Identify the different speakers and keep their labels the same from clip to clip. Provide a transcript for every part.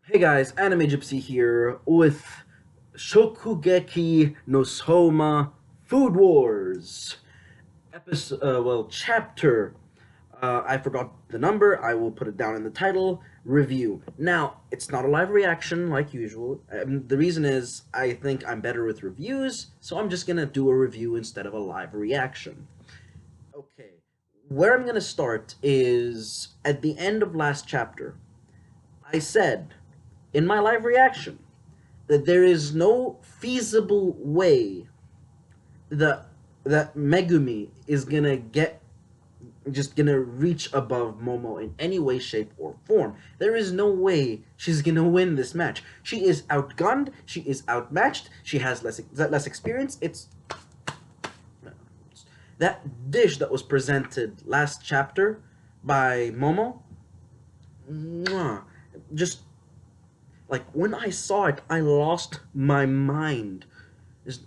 Speaker 1: Hey guys, Anime Gypsy here with Shokugeki no Souma Food Wars episode. Chapter. I forgot the number. I will put it down in the title. Review. Now, it's not a live reaction like usual. The reason is I think I'm better with reviews, so I'm just gonna do a review instead of a live reaction. Okay, where I'm gonna start is at the end of last chapter. I said in my live reaction that there is no feasible way that Megumi is gonna reach above Momo in any way, shape, or form. There is no way she's gonna win this match. She is outgunned. She is outmatched. She has less experience. It's that dish that was presented last chapter by Momo. Mwah, just like when I saw it, I lost my mind.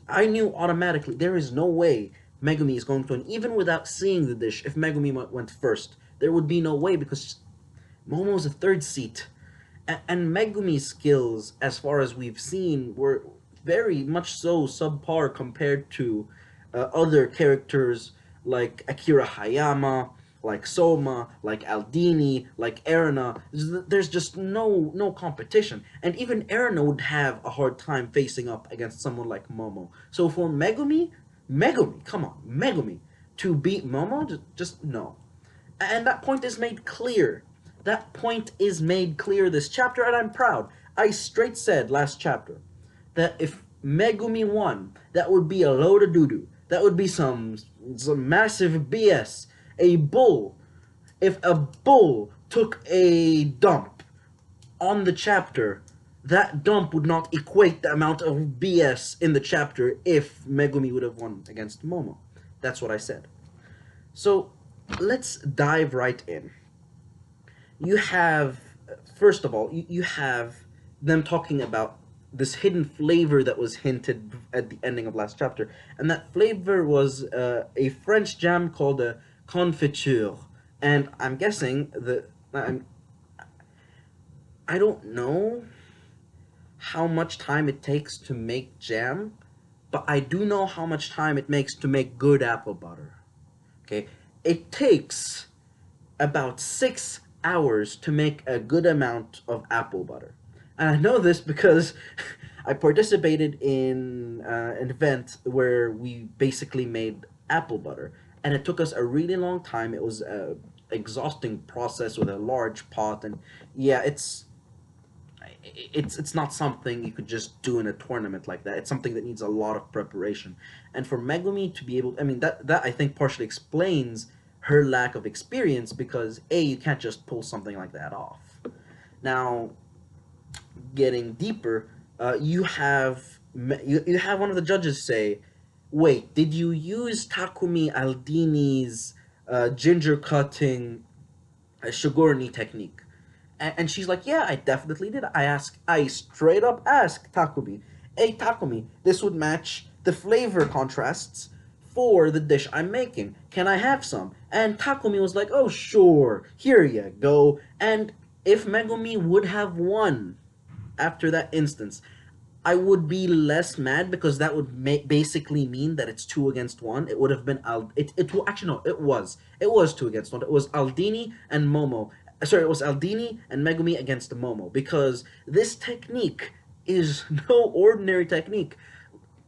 Speaker 1: I knew automatically there is no way Megumi is going to win, even without seeing the dish. If Megumi went first, there would be no way because Momo's a third seat, and Megumi's skills, as far as we've seen, were very much so subpar compared to other characters like Akira Hayama, like Soma, like Aldini, like Erina. There's just no competition, and even Erina would have a hard time facing up against someone like Momo. So for Megumi, come on, Megumi, to beat Momo, just no. And that point is made clear. That point is made clear this chapter, and I'm proud. I straight said last chapter that if Megumi won, that would be a load of doo-doo. That would be some massive BS. A bull. If a bull took a dump on the chapter, that dump would not equate the amount of BS in the chapter if Megumi would have won against Momo. That's what I said. So let's dive right in. You have, first of all, you have them talking about this hidden flavor that was hinted at the ending of last chapter, and that flavor was a French jam called a confiture, and I'm guessing that I don't know how much time it takes to make jam, but I do know how much time it makes to make good apple butter. Okay, it takes about 6 hours to make a good amount of apple butter. And I know this because I participated in an event where we basically made apple butter. And it took us a really long time. It was a exhausting process with a large pot. And yeah, it's not something you could just do in a tournament like that. It's something that needs a lot of preparation. And for Megumi to be able, I mean, that I think partially explains her lack of experience because A, you can't just pull something like that off. Now, getting deeper, you have one of the judges say, "Wait, did you use Takumi Aldini's ginger cutting shigurni technique?" And she's like, "Yeah, I definitely did." I straight up asked Takumi, "Hey Takumi, this would match the flavor contrasts for the dish I'm making. Can I have some?" And Takumi was like, "Oh sure, here you go." And if Megumi would have won after that instance, I would be less mad because that would basically mean that it's two against one. It would have been actually no, it was two against one. It was Aldini and Momo. Sorry, it was Aldini and Megumi against Momo because this technique is no ordinary technique.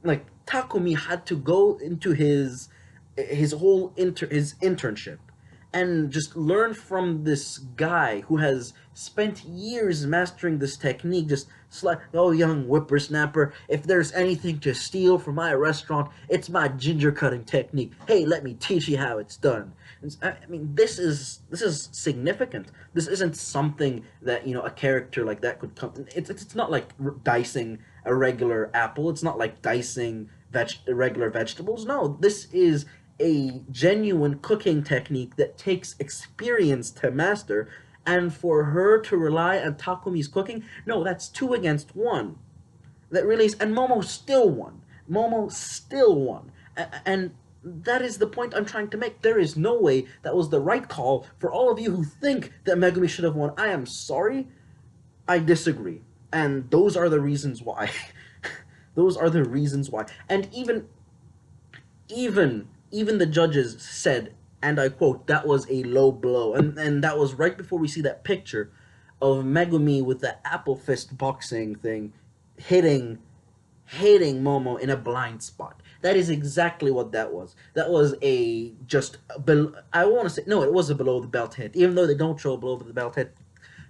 Speaker 1: Like Takumi had to go into his internship and just learn from this guy who has spent years mastering this technique. Just oh, young whippersnapper, if there's anything to steal from my restaurant, it's my ginger cutting technique. Hey, let me teach you how it's done. I mean, this is significant. This isn't something that a character like that could come. It's not like dicing a regular apple. It's not like dicing regular vegetables. No, this is a genuine cooking technique that takes experience to master, and for her to rely on Takumi's cooking, no, that's two against one. That really is, and Momo still won. Momo still won, and that is the point I'm trying to make. There is no way that was the right call. For all of you who think that Megumi should have won, I am sorry. I disagree. And those are the reasons why. Those are the reasons why. And even the judges said, and I quote, that was a low blow. And that was right before we see that picture of Megumi with the apple fist boxing thing hitting hitting Momo in a blind spot. That is exactly what that was. That was a just I want to say no, it was a below the belt hit. Even though they don't show a below the belt hit,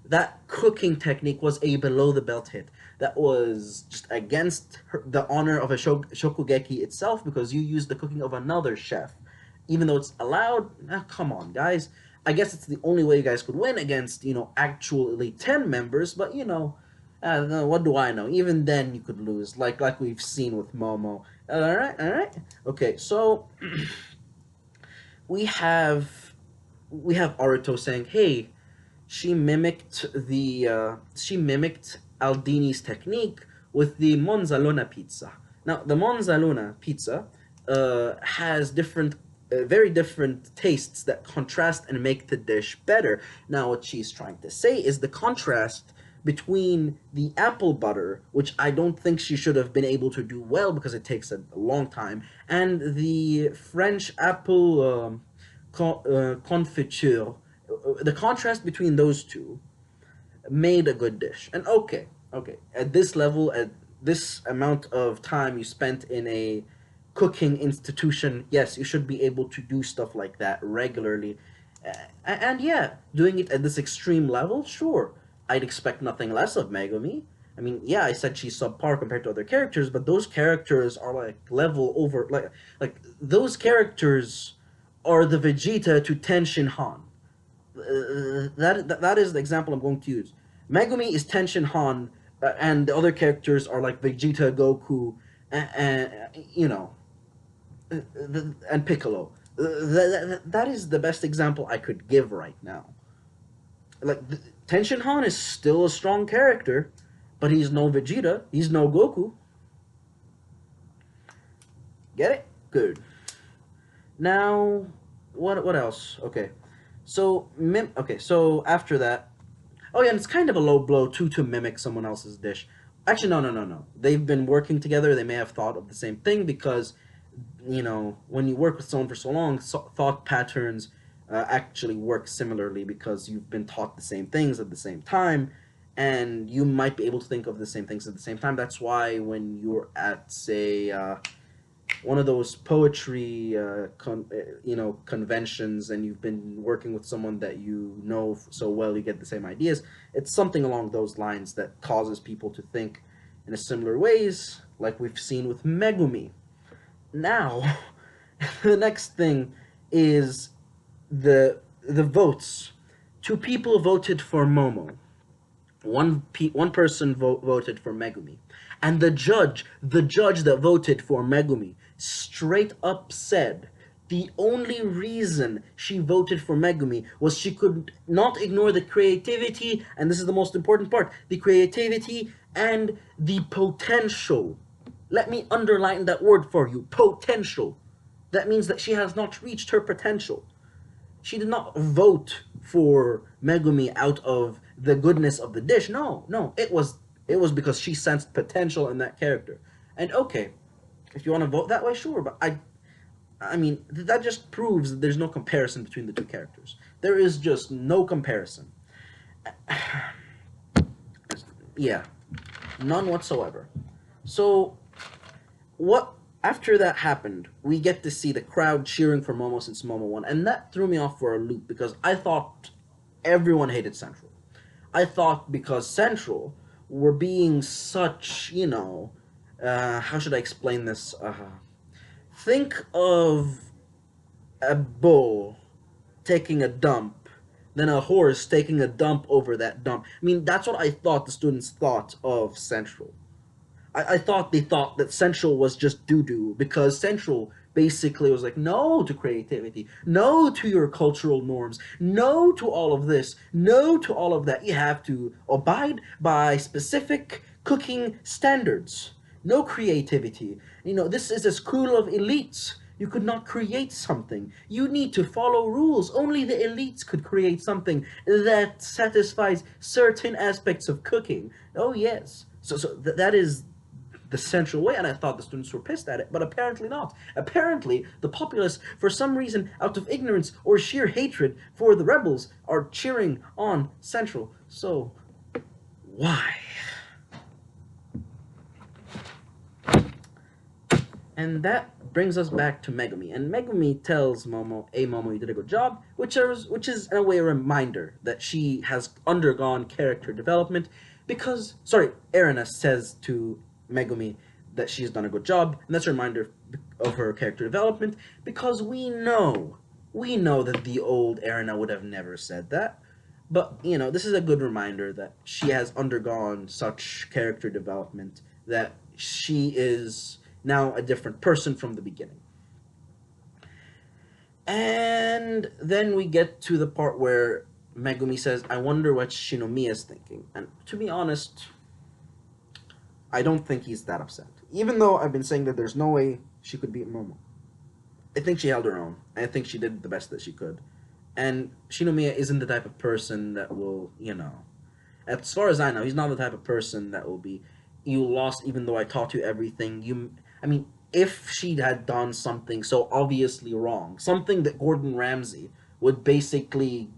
Speaker 1: that cooking technique was a below the belt hit. That was just against the honor of a shokugeki itself because you used the cooking of another chef. Even though it's allowed, come on, guys. I guess it's the only way you guys could win against, actual Elite 10 members, but, what do I know? Even then you could lose, like we've seen with Momo. All right. Okay, so we have we have Aruto saying, "Hey, she mimicked Aldini's technique with the Monzalona pizza. Now, the Monzalona pizza has very different tastes that contrast and make the dish better. Now, what she's trying to say is the contrast between the apple butter, which I don't think she should have been able to do well because it takes a long time, and the French apple confiture. The contrast between those two made a good dish. And okay, at this level, at this amount of time you spent in a cooking institution, yes, you should be able to do stuff like that regularly. And yeah, doing it at this extreme level, sure, I'd expect nothing less of Megumi. I mean, yeah, I said she's subpar compared to other characters, but those characters are like level over, like those characters are the Vegeta to Tenshin Han. That is the example I'm going to use. Megumi is Tenshin Han, and the other characters are like Vegeta, Goku, and and Piccolo. That is the best example I could give right now. Like Tenshin Han is still a strong character, but he's no Vegeta. He's no Goku. Get it? Good. Now, what else? So after that, oh yeah, and it's kind of a low blow too to mimic someone else's dish. Actually, no. They've been working together. They may have thought of the same thing because, when you work with someone for so long, thought patterns actually work similarly because you've been taught the same things at the same time, and you might be able to think of the same things at the same time. That's why when you're at, say, one of those poetry conventions and you've been working with someone that you know so well you get the same ideas, it's something along those lines that causes people to think in a similar ways, like we've seen with Megumi. Now the next thing is the votes. Two people voted for Momo. One person voted for Megumi, and the judge that voted for Megumi, straight up said the only reason she voted for Megumi was she could not ignore the creativity, and this is the most important part, the creativity and the potential. Let me underline that word for you, potential. That means that she has not reached her potential. She did not vote for Megumi out of the goodness of the dish. No, it was because she sensed potential in that character. And okay, if you want to vote that way, sure. But I mean, that just proves that there's no comparison between the two characters. There is just no comparison. Yeah, none whatsoever. So what after that happened, we get to see the crowd cheering for Momo since Momo won, and that threw me off for a loop because I thought everyone hated Central. I thought because Central were being such, how should I explain this? Think of a bull taking a dump, then a horse taking a dump over that dump. I mean, that's what I thought the students thought of Central. I thought they thought that Central was just doo doo because Central basically was like, no to creativity, no to your cultural norms, no to all of this, no to all of that. You have to abide by specific cooking standards. No creativity. This is a school of elites. You could not create something. You need to follow rules. Only the elites could create something that satisfies certain aspects of cooking. Oh yes. That is the central way, and I thought the students were pissed at it, but apparently not. Apparently, the populace, for some reason, out of ignorance or sheer hatred for the rebels, are cheering on Central. So, why? And that brings us back to Megumi. And Megumi tells Momo, "Hey Momo, you did a good job," which is in a way a reminder that she has undergone character development because Erina says to Megumi that she has done a good job, and that's a reminder of her character development because we know that the old Erina would have never said that. But this is a good reminder that she has undergone such character development that she is now a different person from the beginning. And then we get to the part where Megumi says, "I wonder what Shinomiya is thinking." And to be honest, I don't think he's that upset. Even though I've been saying that there's no way she could beat Momo. I think she held her own. I think she did the best that she could. And Shinomiya isn't the type of person that will, as far as I know, he's not the type of person that will be, "You lost even though I taught you everything." I mean, if she had done something so obviously wrong, something that Gordon Ramsay would basically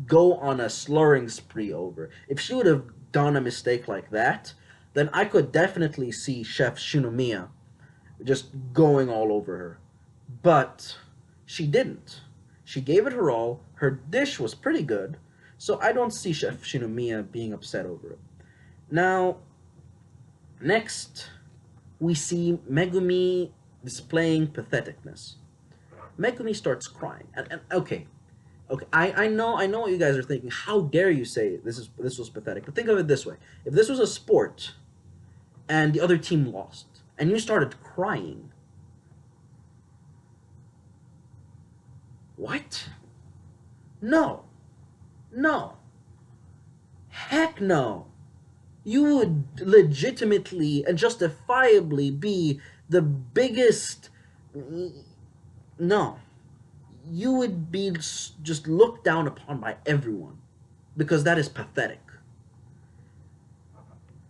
Speaker 1: go on a slurring spree over, if she would have done a mistake like that, then I could definitely see Chef Shinomiya just going all over her. But she didn't. She gave it her all. Her dish was pretty good, so I don't see Chef Shinomiya being upset over it. Now, next, we see Megumi displaying patheticness. Megumi starts crying, and okay, I know what you guys are thinking. How dare you say this was pathetic? But think of it this way: if this was a sport, and the other team lost, and you started crying, what? No, no, heck no. You would legitimately and justifiably be the biggest. No, you would be just looked down upon by everyone because that is pathetic.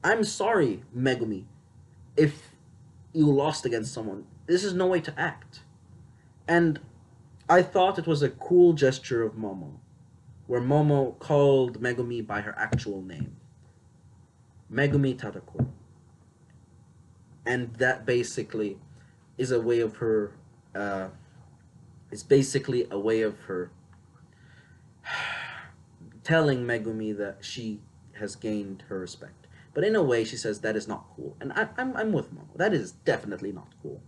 Speaker 1: I'm sorry, Megumi, if you lost against someone. This is no way to act. And I thought it was a cool gesture of Momo, where Momo called Megumi by her actual name, Megumi Tadakoro. And that basically is a way of her, it's basically a way of her telling Megumi that she has gained her respect. But in a way, she says that is not cool. And I'm with Momo. That is definitely not cool.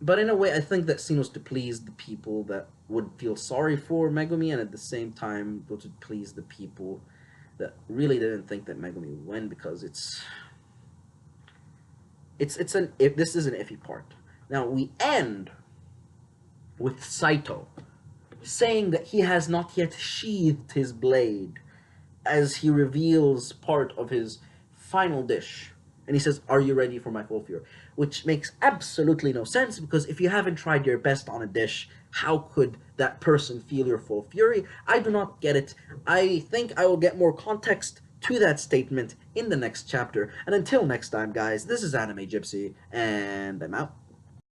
Speaker 1: But in a way, I think that scene was to please the people that would feel sorry for Megumi, and at the same time, was to please the people that really didn't think that Megumi would win, because this is an iffy part. Now we end with Saito saying that he has not yet sheathed his blade, as he reveals part of his final dish. And he says, "Are you ready for my full fury?" Which makes absolutely no sense, because if you haven't tried your best on a dish, how could that person feel your full fury? I do not get it. I think I will get more context to that statement in the next chapter. And until next time, guys, this is Anime Gypsy, and I'm out.